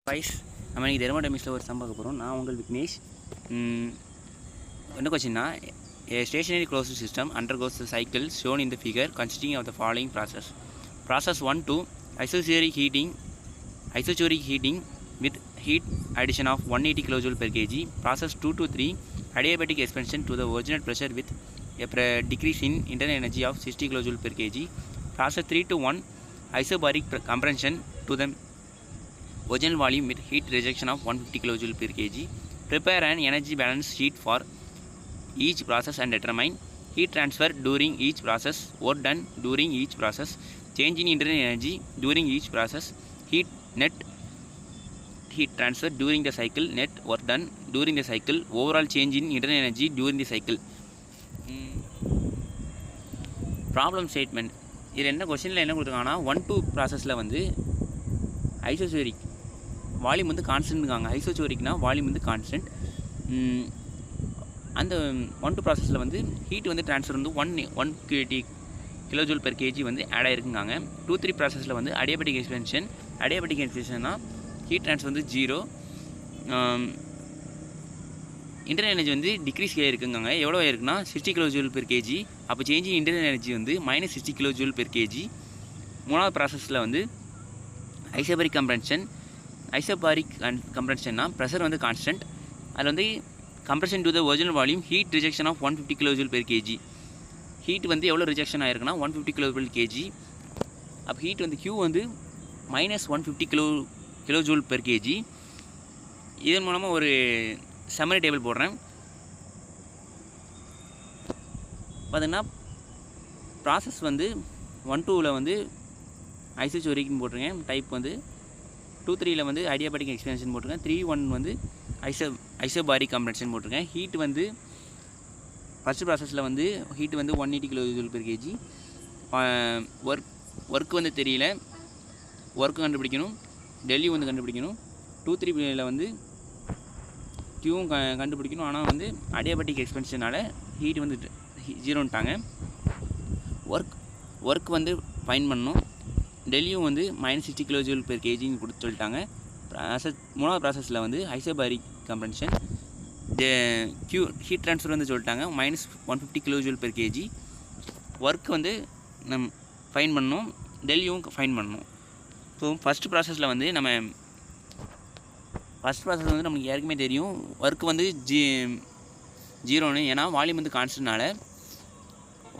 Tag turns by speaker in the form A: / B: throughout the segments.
A: Spice நம்ம இன்றைக்கி தெர்மோடைனமிக்ஸில் ஒரு சம் பார்க்க போகிறோம். நான் உங்கள் விக்னேஷ். என்ன கொஸ்டின்னா, a stationary closed system undergoes the cycle shown in the figure consisting of the following process. Process 1 to isosteric heating with heat addition of 180 kJ per kg. Process 2 to 3 adiabatic expansion to the original pressure with a decrease in internal energy of 60 kJ per kg. Process 3 to 1 isobaric compression to the original volume with heat rejection of 150 kJ per kg. Prepare an energy balance sheet for each process and determine heat transfer during each process, work done during each process, change in internal energy during each process, net heat transfer during the cycle, net work done during the cycle, overall change in internal energy during the cycle. Problem statement. இதில் என்ன கொஸ்டினில் என்ன கொடுத்துருக்காங்கன்னா, 1-2 ப்ராசஸில் வந்து ஐசோஸ்பெரிக் volume வந்து constant இருக்காங்க. ஐசோஸ்பெரிக்னா volume வந்து கான்ஸ்டன்ட். அந்த 1-2 ப்ராசஸில் வந்து ஹீட் வந்து ட்ரான்ஸ்ஃபர் வந்து 180 kJ per kg வந்து ஆட் ஆகிருக்குங்காங்க. 2-3 ப்ராசஸில் வந்து அடியாபெட்டிக் எக்ஸ்பென்ஷன்னா ஹீட் ட்ரான்ஸ்ஃபர் வந்து 0. இன்டர்னல் எனர்ஜி வந்து டிக்ரீஸ் ஆகிருக்குங்காங்க. எவ்வளோ ஆயிருக்குன்னா 60 kJ per kg. அப்போ சேஞ்சிங் இன்டர்னல் எனர்ஜி வந்து -60 kJ per kg. மூணாவது ப்ராசஸில் வந்து ஐசோபாரிக் கம்ப்ரெஷன்னா ப்ரெஷர் வந்து கான்ஸ்டன்ட். அதில் வந்து compression to the original volume heat rejection of 150 kJ per kg. Heat வந்து எவ்வளோ ரிஜெக்ஷன் ஆகிருக்குன்னா 150 kJ per kg. அப்போ ஹீட் வந்து Q வந்து -150 kJ per kg. இதன் மூலமாக ஒரு சம்மரி டேபிள் போடுறேன். பார்த்தீங்கன்னா ப்ராசஸ் வந்து 1-2ல் வந்து ஐசோஸ்பெரிக்னு போட்டிருக்கேன். டைப் வந்து 2-3ல் வந்து அடியாபெட்டிக் எக்ஸ்பென்ஷன் போட்டிருக்கேன். 3-1 வந்து ஐசோபாரிக் கம்ப்ரெஷன் போட்டிருக்கேன். ஹீட் வந்து ஃபஸ்ட்டு ப்ராசஸில் வந்து ஹீட் வந்து 180 kJ per kg. ஒர்க் வந்து தெரியல, ஒர்க்கு கண்டுபிடிக்கணும், டெல்யூ வந்து கண்டுபிடிக்கணும். 2-3ல் வந்து கியூவும் கண்டுபிடிக்கணும். ஆனால் வந்து அடியாபெட்டிக் எக்ஸ்பென்ஷனால் ஹீட் வந்து 0ன்ட்டாங்க. ஒர்க் வந்து ஃபைன் பண்ணணும். டெல்யூ வந்து -60 kJ per kgன்னு கொடுத்து சொல்லிட்டாங்க. மூணாவது ப்ராசஸில் வந்து ஐசோபாரிக் கம்ப்ரெஷன் ஹீட் ட்ரான்ஸ்ஃபர் வந்து சொல்லிட்டாங்க -150 kJ per kg. ஒர்க் வந்து ஃபைன் பண்ணணும், டெல்யூவும் ஃபைன் பண்ணணும். ஸோ ஃபஸ்ட் ப்ராசஸ் வந்து நமக்கு யாருக்குமே தெரியும் ஒர்க் வந்து 0ன்னு. ஏன்னா வால்யூம் வந்து கான்ஸ்டன்ட்னால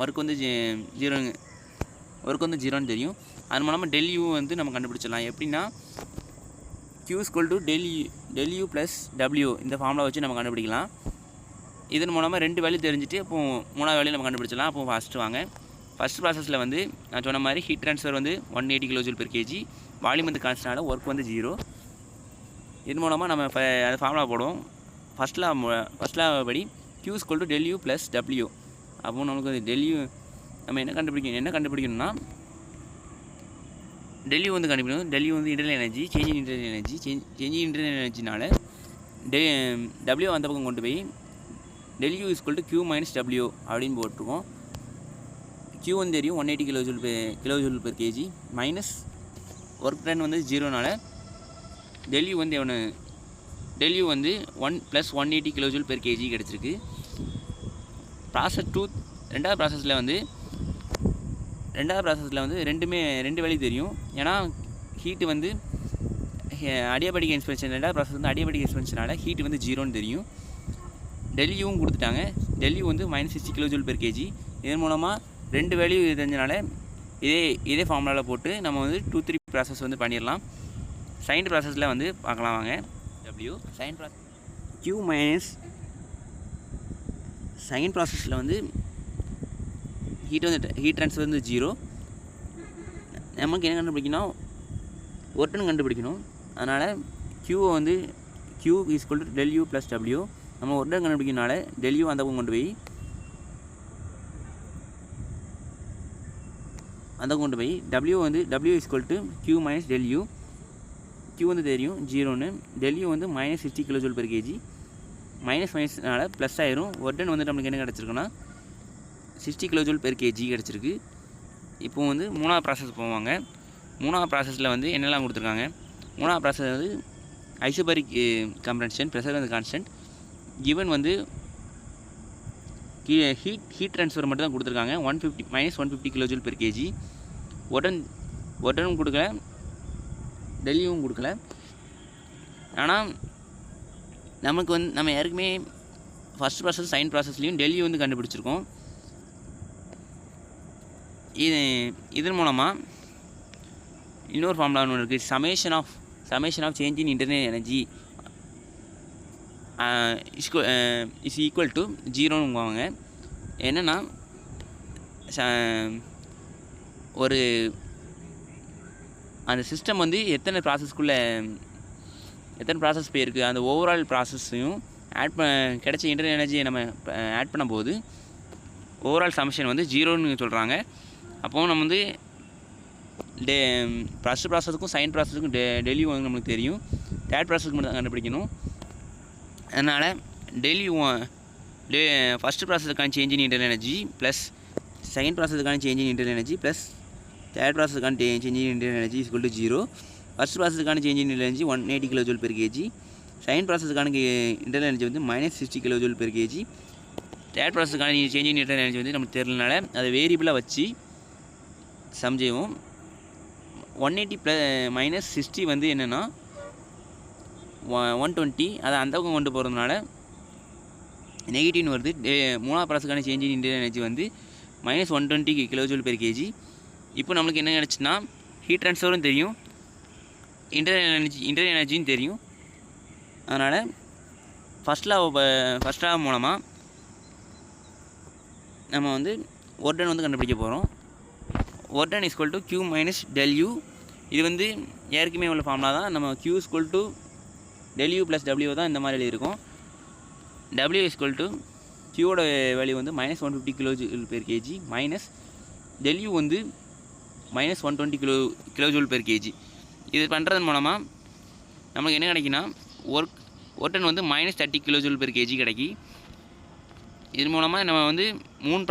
A: ஒர்க் வந்து 0ன்னு தெரியும். அது மூலமாக டெல்யூ வந்து நம்ம கண்டுபிடிச்சிடலாம். எப்படின்னா Q = del U + W இந்த ஃபார்முலா வச்சு நம்ம கண்டுபிடிக்கலாம். இதன் மூலமாக 2 வேல்யூ தெரிஞ்சுட்டு அப்போது 3வது வேல்யூ நம்ம கண்டுபிடிச்சிடலாம். அப்போது ஃபஸ்ட் ப்ராசஸில் வந்து நான் சொன்ன மாதிரி ஹீட் ட்ரான்ஸ்ஃபர் வந்து 180 kJ per kg, வால்யூம் வந்து கான்ஸ்டன்ட்னால ஒர்க் வந்து 0. இதன் மூலமாக நம்ம அது ஃபார்முலா போடுவோம். ஃபஸ்ட் லா படி Q = del U + W. அப்போது நமக்கு டெல்யூ நம்ம என்ன கண்டுபிடிக்கணும்னா டெல்யூ வந்து கண்டுபிடிக்கணும். டெல்யூ வந்து இன்டர்னல் எனர்ஜி, சேஞ்சிங் இன்டர்னல் எனர்ஜினால W அந்த பக்கம் கொண்டு போய் டெல்யூ = Q - W அப்படின்னு போட்டிருக்கோம். Q வந்து தெரியும் 180 kJ per kg minus work done வந்து 0னால டெல்யூ வந்து 1 + 180 kJ per kg கிடச்சிருக்கு. ப்ராசஸ் 2 ரெண்டாவது ப்ராசஸில் வந்து 2 வேல்யூ தெரியும். ஏன்னா ஹீட்டு வந்து அடியாபெட்டிக் எக்ஸ்பென்ஷன் ரெண்டாவது ப்ராசஸ் வந்து அடியாபெட்டிக் எக்ஸ்பென்ஷனால் ஹீட் வந்து 0ன்னு தெரியும். டெல்யூவும் கொடுத்துட்டாங்க. டெல்யூ வந்து -60 kJ per kg. இதன் மூலமாக 2 வேல்யூ தெரிஞ்சனால இதே ஃபார்முலாவில் போட்டு நம்ம வந்து 2-3 ப்ராசஸ் வந்து பண்ணிடலாம். செகண்ட் ப்ராசஸில் வந்து பார்க்கலாம் வாங்க. செகண்ட் ப்ராசஸ் செகண்ட் ப்ராசஸில் வந்து ஹீட் ட்ரான்ஸ்ஃபர் வந்து 0. நமக்கு என்ன கண்டுபிடிக்கணும், ஒர்க் கண்டுபிடிக்கணும். அதனால் Q = del U + W. நம்ம ஒர்க் கண்டுபிடிக்கிறனால டெல்யூ அந்த பக்கம் கொண்டு போய் W = Q - del U. Q வந்து தெரியும் 0ன்னு. டெல்யூ வந்து -60 kJ per kg. மைனஸ்னால ப்ளஸ் ஆயிரும். ஒர்க் வந்து நம்மளுக்கு என்ன கிடச்சிருக்குன்னா 60 kJ per kg கிடச்சிருக்கு. இப்போ வந்து மூணாவது ப்ராசஸ் போவாங்க. மூணாவது ப்ராசஸில் வந்து என்னெல்லாம் கொடுத்துருக்காங்க. மூணாவது ப்ராசஸ் வந்து ஐசோபரிக் கம்ப்ரஷன் ப்ரெஷர் வந்து கான்ஸ்டன்ட். கிவன் வந்து ஹீட் ட்ரான்ஸ்ஃபர் மட்டும் தான் கொடுத்துருக்காங்க. -150 kJ per kg. உடனும் கொடுக்கல, டெல்லியும் கொடுக்கல. ஆனால் நமக்கு வந்து நம்ம ஏற்கனவே ஃபஸ்ட் ப்ராசஸ் சைன் ப்ராசஸ்லேயும் டெல்லி வந்து கண்டுபிடிச்சிருக்கோம். இதன் மூலமாக இன்னொரு ஃபார்முலா ஒன்று இருக்குது. Summation of change in internal energy is equal to 0ங்குவாங்க. என்னென்னா ஒரு அந்த சிஸ்டம் வந்து எத்தனை ப்ராசஸ் போயிருக்கு, அந்த ஓவரால் ப்ராசஸையும் கிடைச்ச இன்டர்னல் எனர்ஜியை நம்ம ஆட் பண்ணும்போது ஓவரால் சமேஷன் வந்து 0ன்னு சொல்கிறாங்க. அப்போது நம்ம வந்து ஃபஸ்ட் ப்ராசஸுக்கும் சைன் ப்ராசஸுக்கும் டெல்லி வந்து நம்மளுக்கு தெரியும். தேர்ட் ப்ராசஸ்க்கு மட்டும் தான் கண்டுபிடிக்கணும். அதனால் ஃபஸ்ட் ப்ராசஸுக்கான change in internal energy plus second ப்ராசஸுக்கான change in internal energy plus third ப்ராசஸுக்கான change in internal energy is equal to 0. First ப்ராசஸுக்கான change in energy 180 kJ per kg. Second ப்ராசஸுக்கான இன்டர்னல் எனர்ஜி வந்து -60 kJ per kg. தேர்ட் ப்ராசஸுக்கான change in internal energy வந்து நமக்கு தெரியலனால அதை வேரியபிளாக வச்சு some செய்வோம். 180 - 60 வந்து என்னென்னா 120. அதை அந்த பக்கம் கொண்டு போகிறதுனால நெகட்டிவ்னு வருது. மூணாவது ப்ராசஸுக்கான சேஞ்ச் இன் இன்டர்னல் எனர்ஜி வந்து -120 kJ per kg. இப்போ நம்மளுக்கு என்ன கிடச்சுன்னா ஹீட் ட்ரான்ஸ்ஃபரும் தெரியும், இன்டர்னல் எனர்ஜியும் தெரியும். அதனால் ஃபஸ்ட் லா மூலமாக நம்ம வந்து ஒர்க் டன் வந்து கண்டுபிடிக்க போகிறோம். Work done = Q - ΔU. இது வந்து ஏற்கனவே உள்ள ஃபார்முலா தான். நம்ம Q = ΔU + W தான் இந்த மாதிரி எழுதியிருக்கோம். W = Qவோட வேல்யூ வந்து -150 kJ per kg minus ΔU வந்து -120 kJ per kg. இது பண்ணுறது மூலமாக நமக்கு என்ன கிடைக்குன்னா ஒர்க் டன் வந்து -30 kJ per kg கிடைக்கி. இது மூலமாக நம்ம வந்து மூணு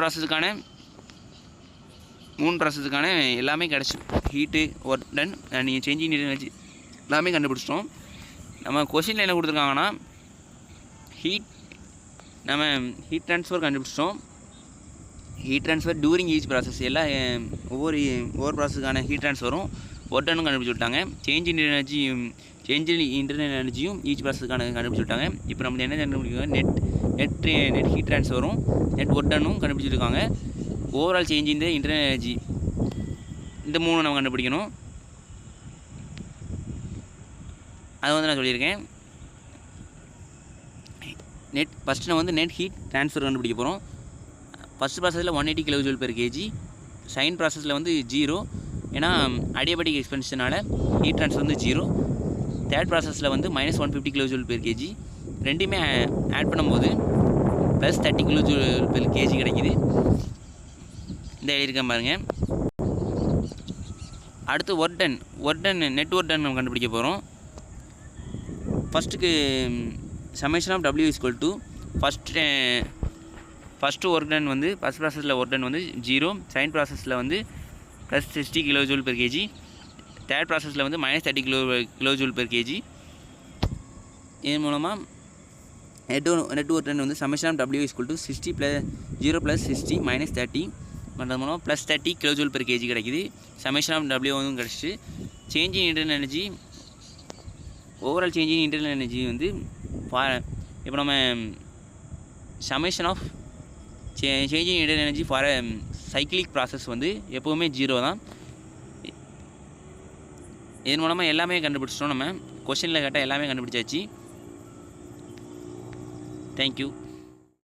A: ப்ராசஸுக்கான எல்லாமே கிடச்சி heat, work done and change in energy எல்லாமே கண்டுபிடிச்சிட்டோம். நம்ம கொஸ்டினில் என்ன கொடுத்துருக்காங்கன்னா நம்ம ஹீட் ட்ரான்ஸ்ஃபர் கண்டுபிடிச்சிட்டோம். Heat transfer during each process ஒவ்வொரு ப்ராசஸுக்கான ஹீட் ட்ரான்ஸ்ஃபரும் ஒர்க் டனும் கண்டுபிடிச்சி விட்டாங்க. சேஞ்ச் இன் இன்டர்னல் எனர்ஜியும் ஈச் ப்ராசஸுக்கான கண்டுபிடிச்சி விட்டாங்க. இப்போ நம்ம என்ன கண்டுபிடிக்கோங்க, நெட் ஹீட் ட்ரான்ஸ்ஃபரும் நெட் ஒர்க் டனும் கண்டுபிடிச்சிருக்காங்க. Overall change in internal energy இந்த மூணு நம்ம கண்டுபிடிக்கணும். அது வந்து நான் சொல்லியிருக்கேன். ஃபஸ்ட்டு நான் வந்து நெட் ஹீட் ட்ரான்ஸ்ஃபர் கண்டுபிடிக்க போகிறோம். ஃபஸ்ட் ப்ராசஸில் 180 kJ per kg. செகண்ட் ப்ராசஸில் வந்து 0, ஏன்னா அடியபடிக் எக்ஸ்பென்ஷனால் ஹீட் ட்ரான்ஸ்ஃபர் வந்து 0. தேர்ட் ப்ராசஸில் வந்து -150 kJ per kg. ரெண்டுமே ஆட் பண்ணும்போது +30 kJ per kg கிடைக்கிது. இந்த எழுதியிருக்கேன் பாருங்கள். அடுத்து work done net work done நம்ம கண்டுபிடிக்க போகிறோம். ஃபஸ்ட்டுக்கு summation of W = first work done வந்து ஃபஸ்ட் ப்ராசஸில் ஒர்க் டன் வந்து 0, செகண்ட் ப்ராசஸில் வந்து +60 kJ per kg, தேர்ட் ப்ராசஸில் வந்து -30 kJ per kg. இதன் மூலமாக நெட் ஒர்க் டன் வந்து சமேஷன் ஆஃப் W = 60 + 0 + 60 - 30 பண்ணுறது மூலமாக +30 kJ per kg கிடைக்கிது. சமேஷன் ஆஃப் W வந்து கிடச்சிட்டு change in internal energy, overall change in internal energy வந்து இப்போ நம்ம summation of change in internal energy for cyclic process வந்து எப்போவுமே 0 தான். இதன் மூலமாக எல்லாமே கண்டுபிடிச்சிட்டோம். நம்ம கொஸ்டினில் கேட்டால் எல்லாமே கண்டுபிடிச்சாச்சு. தேங்க்யூ.